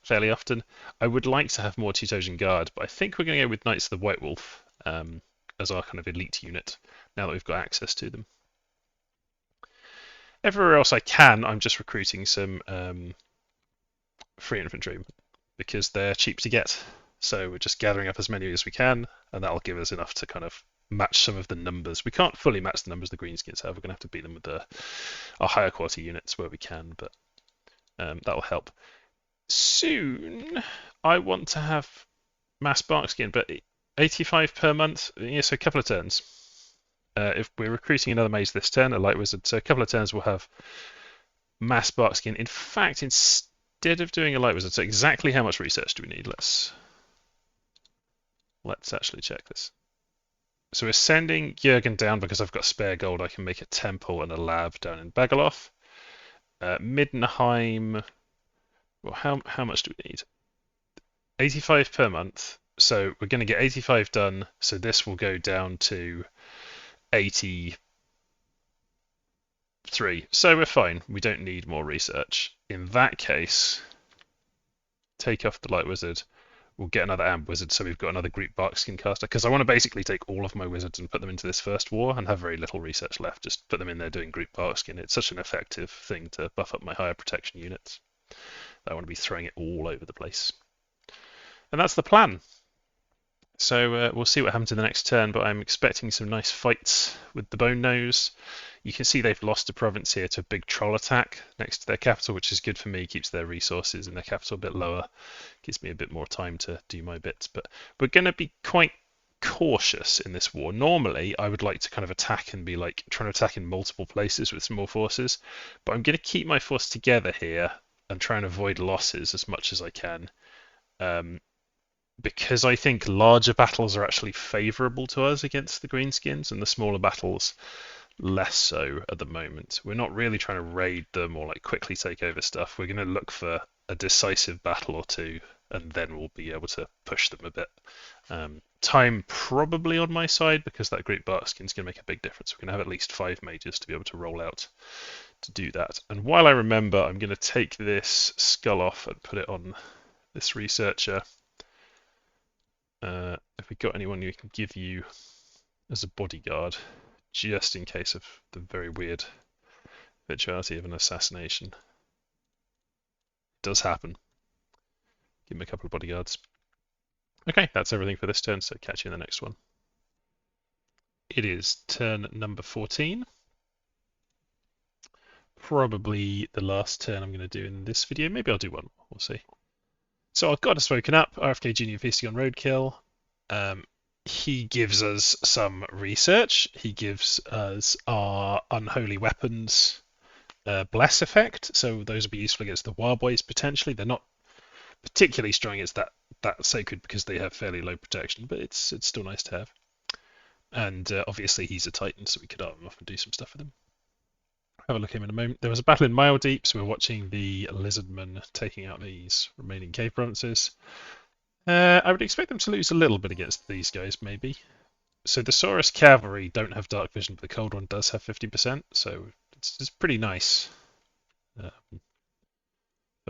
S1: fairly often. I would like to have more Teutonian Guard, but I think we're going to go with Knights of the White Wolf as our kind of elite unit, now that we've got access to them. Everywhere else I can, I'm just recruiting some free infantry, because they're cheap to get. So we're just gathering up as many as we can, and that'll give us enough to kind of match some of the numbers. We can't fully match the numbers the Greenskins have. We're going to have to beat them with our higher quality units where we can, but that'll help. Soon, I want to have mass barkskin, but 85 per month, yeah, so a couple of turns. If we're recruiting another mage this turn, a light wizard, so a couple of turns we'll have mass barkskin. In fact, instead of doing a light wizard, so exactly how much research do we need? Let's actually check this. So we're sending Jürgen down because I've got spare gold. I can make a temple and a lab down in Bagaloth. Middenheim. Well, how much do we need? 85 per month. So we're going to get 85 done. So this will go down to 83. So we're fine. We don't need more research. In that case, take off the light wizard. We'll get another amp wizard, so we've got another Greek barkskin caster. Because I want to basically take all of my wizards and put them into this first war and have very little research left. Just put them in there doing Greek barkskin. It's such an effective thing to buff up my higher protection units. I want to be throwing it all over the place. And that's the plan. So we'll see what happens in the next turn, but I'm expecting some nice fights with the Bone Nose. You can see they've lost a province here to a big troll attack next to their capital, which is good for me. Keeps their resources in their capital a bit lower. Gives me a bit more time to do my bits. But we're going to be quite cautious in this war. Normally, I would like to kind of attack and be like trying to attack in multiple places with some more forces. But I'm going to keep my force together here and try and avoid losses as much as I can. Because I think larger battles are actually favourable to us against the Greenskins, and the smaller battles less so at the moment. We're not really trying to raid them or like quickly take over stuff. We're going to look for a decisive battle or two, and then we'll be able to push them a bit. Time probably on my side, because that Greek Barkskin is going to make a big difference. We're going to have at least 5 mages to be able to roll out to do that. And while I remember, I'm going to take this skull off and put it on this researcher. If we got anyone who can give you as a bodyguard, just in case of the very weird eventuality of an assassination. It does happen. Give him a couple of bodyguards. Okay, that's everything for this turn, so catch you in the next one. It is turn number 14. Probably the last turn I'm going to do in this video. Maybe I'll do one more, we'll see. So I've got us woken up, RFK Junior feasting on roadkill. He gives us some research. He gives us our unholy weapons bless effect, so those will be useful against the Warboys potentially. They're not particularly strong against that sacred because they have fairly low protection, but it's still nice to have. And obviously he's a Titan, so we could arm him up and do some stuff with him. Have a look at him in a moment. There was a battle in Mile Deep, so we're watching the Lizardmen taking out these remaining cave provinces. I would expect them to lose a little bit against these guys, maybe. So the Saurus Cavalry don't have dark vision, but the Cold One does have 50%, so it's pretty nice for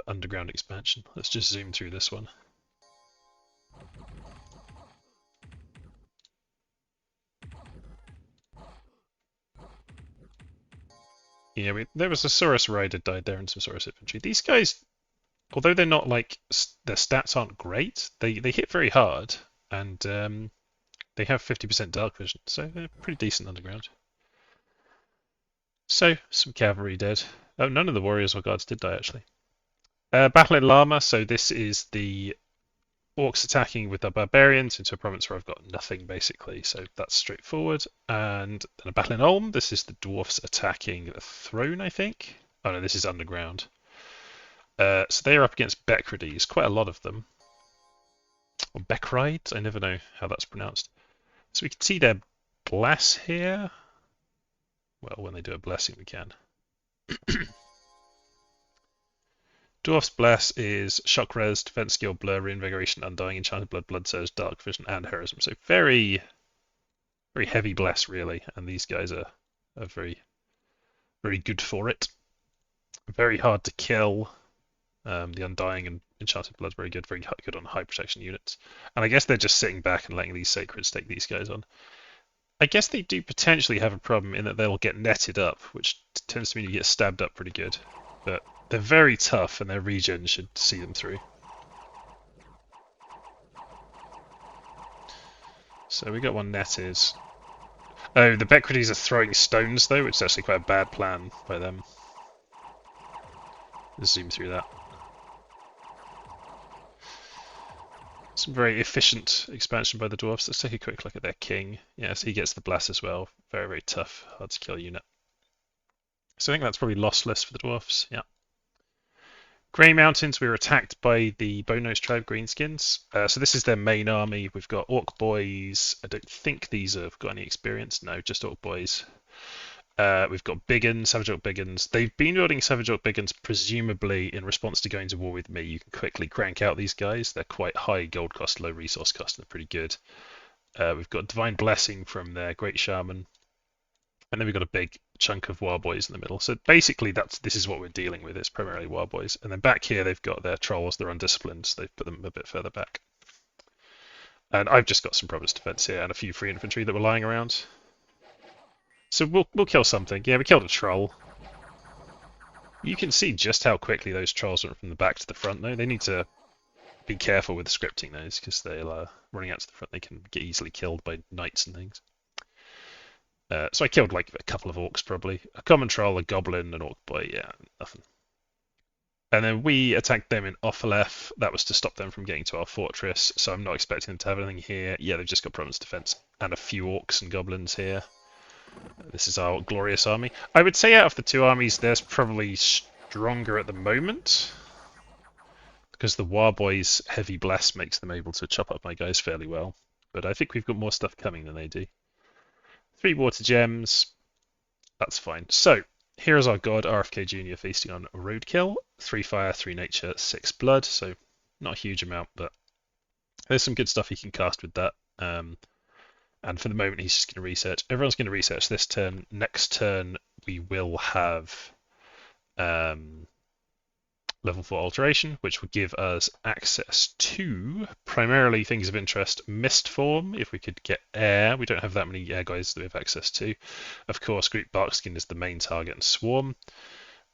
S1: underground expansion. Let's just zoom through this one. Yeah, there was a Saurus Rider died there and some Saurus infantry. These guys, although they're not like, their stats aren't great, they hit very hard, and they have 50% dark vision, so they're pretty decent underground. So, some cavalry dead. Oh, none of the warriors or guards did die, actually. Battle in Lama, so this is the Orcs attacking with the barbarians into a province where I've got nothing, basically, so that's straightforward. And then a battle in Ulm, this is the dwarfs attacking the throne, I think. Oh no, this is underground. So they are up against Bekrides, quite a lot of them. Or Bekrides, I never know how that's pronounced. So we can see their bless here. Well, when they do a blessing, we can. Dwarf's Bless is Shock Res, Defense Skill, Blur, Reinvigoration, Undying, Enchanted Blood, Blood Surge, Dark Vision, and Heroism. So very, very heavy Bless, really. And these guys are very, very good for it. Very hard to kill. The Undying and Enchanted Blood very good on high protection units. And I guess they're just sitting back and letting these Sacreds take these guys on. I guess they do potentially have a problem in that they'll get netted up, which tends to mean you get stabbed up pretty good. But they're very tough, and their regen should see them through. So we got one netted. Oh, the Bekrides are throwing stones, though, which is actually quite a bad plan by them. Let's zoom through that. Some very efficient expansion by the dwarfs. Let's take a quick look at their king. Yes, he gets the blast as well. Very, very tough, hard to kill unit. So I think that's probably lossless for the dwarfs. Yeah. Grey Mountains, we were attacked by the Bone-Nosed Tribe Greenskins. So this is their main army. We've got Orc Boys. I don't think these have got any experience. No, just Orc Boys. We've got Biggins, Savage Orc Biggins. They've been building Savage Orc Biggins presumably in response to going to war with me. You can quickly crank out these guys. They're quite high gold cost, low resource cost, and they're pretty good. We've got Divine Blessing from their Great Shaman. And then we've got a big chunk of Warboys in the middle. So basically this is what we're dealing with. It's primarily Warboys. And then back here they've got their Trolls, they're undisciplined, so they've put them a bit further back. And I've just got some Province Defense here and a few free infantry that were lying around. So we'll kill something. Yeah, we killed a troll. You can see just how quickly those trolls went from the back to the front, though. They need to be careful with scripting those, because they'll running out to the front. They can get easily killed by knights and things. So I killed like a couple of orcs, probably. A common troll, a goblin, an orc boy. Yeah, nothing. And then we attacked them in Ofalef. That was to stop them from getting to our fortress. So I'm not expecting them to have anything here. Yeah, they've just got province defense and a few orcs and goblins here. This is our glorious army. I would say out of the two armies, theirs probably stronger at the moment, because the Warboys' heavy bless makes them able to chop up my guys fairly well. But I think we've got more stuff coming than they do. 3 water gems. That's fine. So, here's our god, RFK Jr. feasting on roadkill. 3 fire, 3 nature, 6 blood. So, not a huge amount, but there's some good stuff he can cast with that. And for the moment, he's just going to research. Everyone's going to research this turn. Next turn, we will have level 4 alteration, which will give us access to primarily things of interest. Mist form, if we could get air. We don't have that many air guys that we have access to. Of course, group barkskin is the main target, and swarm.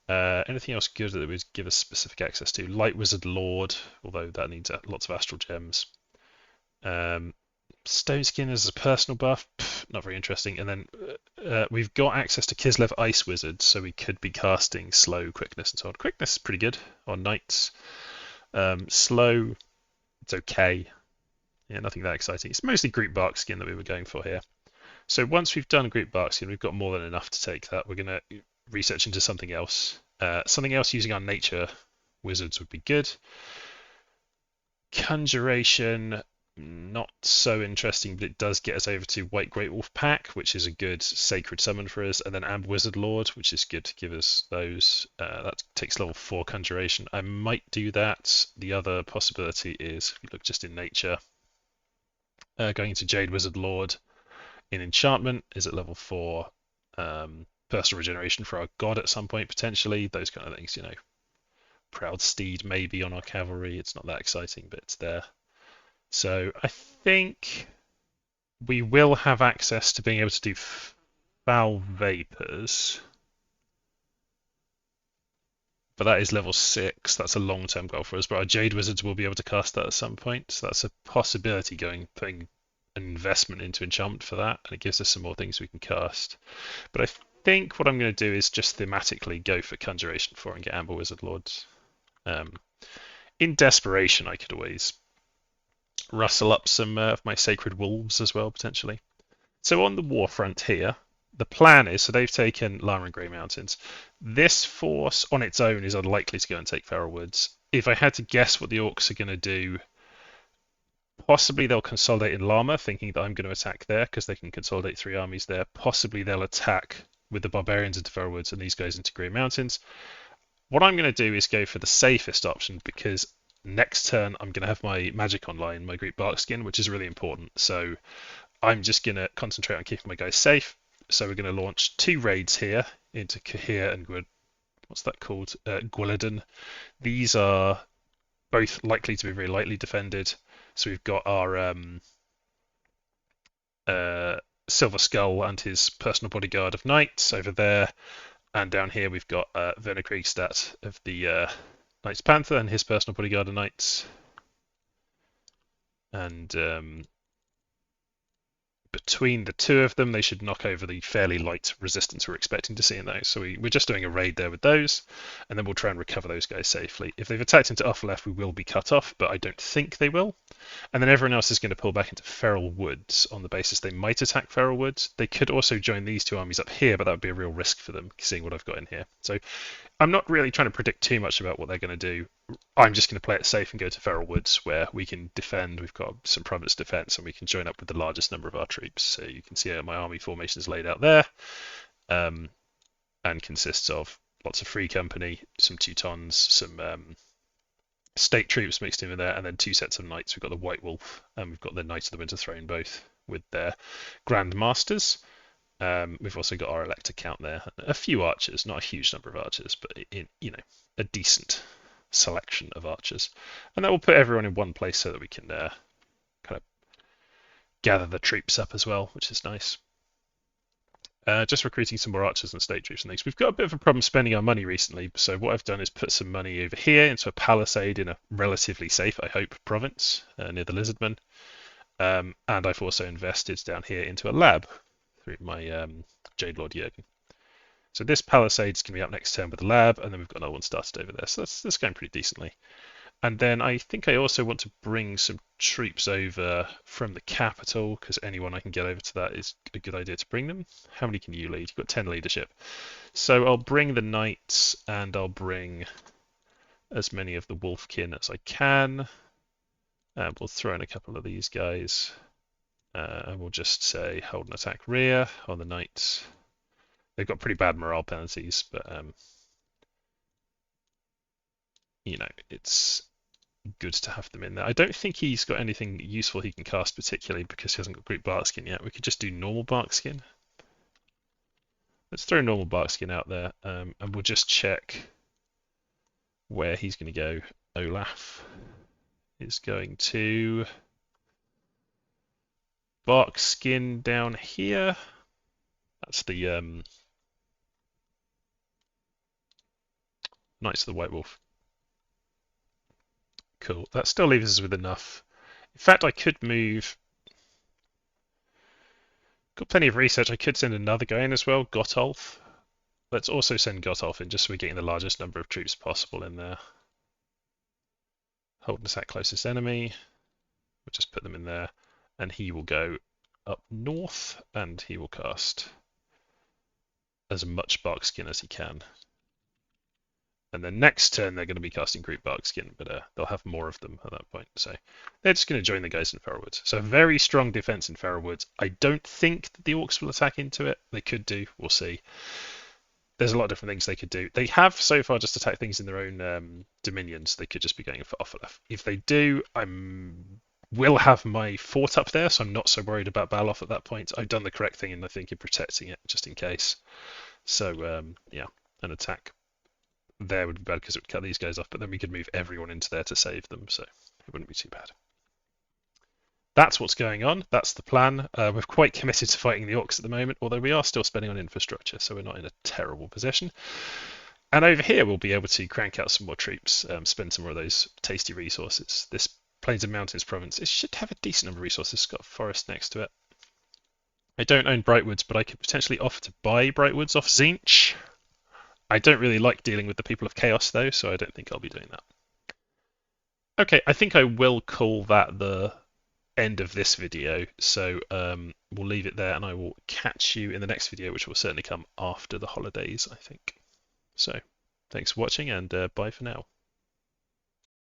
S1: Anything else good that would give us specific access to? Light Wizard Lord, although that needs lots of astral gems. Stone Skin as a personal buff, not very interesting. And then we've got access to Kislev Ice Wizard, so we could be casting slow, quickness, and so on. Quickness is pretty good on knights. Slow, it's okay. Yeah, nothing that exciting. It's mostly group bark skin that we were going for here. So once we've done group bark skin, we've got more than enough to take that. We're going to research into something else. Something else using our nature wizards would be good. Conjuration, not so interesting, but it does get us over to White Great Wolf Pack, which is a good sacred summon for us, and then Amber Wizard Lord, which is good to give us those. That takes level 4 Conjuration. I might do that. The other possibility is, if you look just in nature, going into Jade Wizard Lord in enchantment is at level 4. Personal regeneration for our god at some point, potentially. Those kind of things, you know. Proud Steed maybe on our cavalry. It's not that exciting, but it's there. So I think we will have access to being able to do Foul Vapors. But that is level 6. That's a long-term goal for us. But our Jade Wizards will be able to cast that at some point. So that's a possibility putting an investment into enchantment for that. And it gives us some more things we can cast. But I think what I'm going to do is just thematically go for Conjuration 4 and get Amber Wizard Lords. In desperation, I could always rustle up some of my Sacred Wolves as well, potentially. So on the war front here, the plan is, so they've taken Lara and Grey Mountains. This force on its own is unlikely to go and take Feral Woods. If I had to guess what the Orcs are going to do, possibly they'll consolidate in Llama, thinking that I'm going to attack there, because they can consolidate 3 armies there. Possibly they'll attack with the Barbarians into Feral Woods and these guys into Grey Mountains. What I'm going to do is go for the safest option, because next turn I'm going to have my magic online, my Greek Bark Skin, which is really important. So I'm just going to concentrate on keeping my guys safe. So we're going to launch 2 raids here into Cahir and what's that called? Gwillidan. These are both likely to be very lightly defended. So we've got our Silver Skull and his personal bodyguard of knights over there. And down here we've got Werner Kriegstadt of the Knights Panther and his personal bodyguard of knights. And between the two of them, they should knock over the fairly light resistance we're expecting to see in those. So we're just doing a raid there with those, and then we'll try and recover those guys safely. If they've attacked into Upper Left, we will be cut off, but I don't think they will. And then everyone else is going to pull back into Feral Woods on the basis they might attack Feral Woods. They could also join these 2 armies up here, but that would be a real risk for them, seeing what I've got in here. So I'm not really trying to predict too much about what they're going to do. I'm just going to play it safe and go to Feral Woods, where we can defend. We've got some Province defense, and we can join up with the largest number of our troops. So you can see my army formation is laid out there, and consists of lots of Free Company, some Teutons, some state troops mixed in with there, and then 2 sets of knights. We've got the White Wolf, and we've got the Knights of the Winter Throne, both with their Grand Masters. We've also got our Elector count there, a few archers, not a huge number of archers, but a decent selection of archers, and that will put everyone in one place so that we can kind of gather the troops up as well, which is nice. Just recruiting some more archers and state troops and things. We've got a bit of a problem spending our money recently, so what I've done is put some money over here into a palisade in a relatively safe, I hope, province near the Lizardmen, and I've also invested down here into a lab through my Jade Lord Jurgen. So this palisade's going to be up next turn with the lab, and then we've got another one started over there. So that's going pretty decently. And then I think I also want to bring some troops over from the capital, because anyone I can get over to that is a good idea to bring them. How many can you lead? You've got 10 leadership. So I'll bring the knights, and I'll bring as many of the wolfkin as I can. And we'll throw in a couple of these guys. And we'll just say hold and attack rear on the knights. They've got pretty bad morale penalties, but it's good to have them in there. I don't think he's got anything useful he can cast particularly, because he hasn't got Greek Barkskin yet. We could just do normal Barkskin. Let's throw normal Barkskin out there, and we'll just check where he's going to go. Olaf is going to Barkskin down here. That's the Knights of the White Wolf. Cool. That still leaves us with enough In fact, I could move. Got plenty of research. I could send another guy in as well, Gottolf. Let's also send Gottolf in just so we're getting the largest number of troops possible in there. Holding us at closest enemy. We'll just put them in there, and he will go up north, and he will cast as much Barkskin as he can. And then next turn they're going to be casting group Barkskin, but they'll have more of them at that point. So they're just going to join the guys in Feral Woods. So very strong defense in Feral Woods. I don't think that the Orcs will attack into it. They could do. We'll see. There's a lot of different things they could do. They have so far just attacked things in their own dominions. They could just be going for Offaluff. If they do, will have my fort up there, so I'm not so worried about Baloth at that point. I've done the correct thing, and I think in protecting it just in case. So yeah, an attack there would be bad because it would cut these guys off, but then we could move everyone into there to save them, so it wouldn't be too bad. That's what's going on. That's the plan. We're quite committed to fighting the Orcs at the moment, although we are still spending on infrastructure, so we're not in a terrible position. And over here, we'll be able to crank out some more troops, spend some more of those tasty resources. This Plains and Mountains province, it should have a decent number of resources. It's got a forest next to it. I don't own Brightwoods, but I could potentially offer to buy Brightwoods off Tzeentch. I don't really like dealing with the people of Chaos, though, so I don't think I'll be doing that. Okay, I think I will call that the end of this video, so we'll leave it there, and I will catch you in the next video, which will certainly come after the holidays, I think. So, thanks for watching, and bye for now.